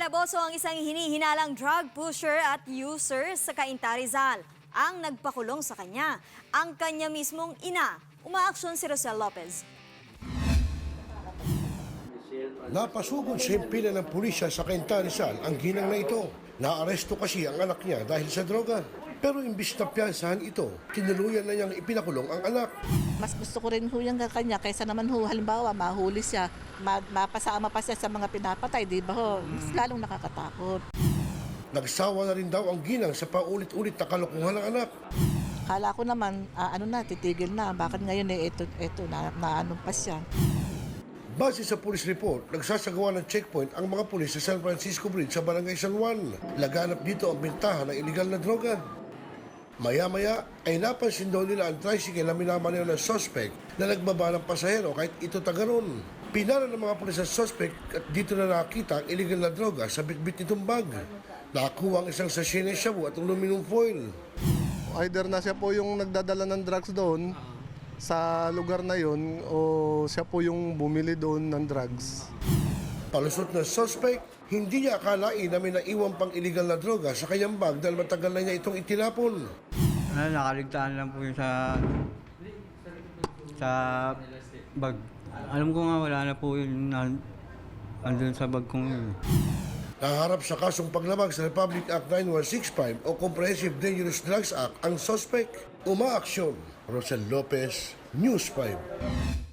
Kinaboso ang isang hinihinalang drug pusher at user sa Cainta, Rizal. Ang nagpakulong sa kanya, ang kanya mismong ina. Umaaksyon si Rosel Lopez. Napasugod sa himpilan ng pulisya sa Cainta, Rizal ang ginang na ito. Naaresto kasi ang anak niya dahil sa droga. Pero imbis na piyansahan ito, tinuluyan na niyang ipinakulong ang anak. Mas gusto ko rin ho yung kanya kaysa naman ho, halimbawa mahuli siya, mapasama pa siya sa mga pinapatay, di ba ho? Mas lalong nakakatakot. Nagsawa na rin daw ang ginang sa paulit-ulit na kalokohan ng anak. Kala ko naman, titigil na. Bakit ngayon ito na pa siya. Base sa police report, nagsasagawa ng checkpoint ang mga pulis sa San Francisco Bridge sa Barangay San Juan. Laganap dito ang bintahan ng iligal na droga. Maya-maya ay napansin daw nila ang tricycle na minamaneho ng suspect na nagbaba ng pasahero kahit ito tagaron. Pinara ng mga pulis ang suspect at dito na nakita ang iligal na droga sa bitbit nitong bag. Nakakuha ang isang sachet ng shabu at aluminum foil. Either na siya po yung nagdadala ng drugs doon sa lugar na yon o siya po yung bumili doon ng drugs. Palusot ng suspect, hindi niya akalain na may naiwan pang iligal na droga sa kanyang bag dahil matagal na niya itong itinapon. Nakaligtaan lang po yun sa bag. Alam ko nga wala na po yun andun sa bag kong yun. Naharap sa kasong paglabag sa Republic Act 9165 o Comprehensive Dangerous Drugs Act ang suspect. Umaaksyon. Rosel Lopez, News 5.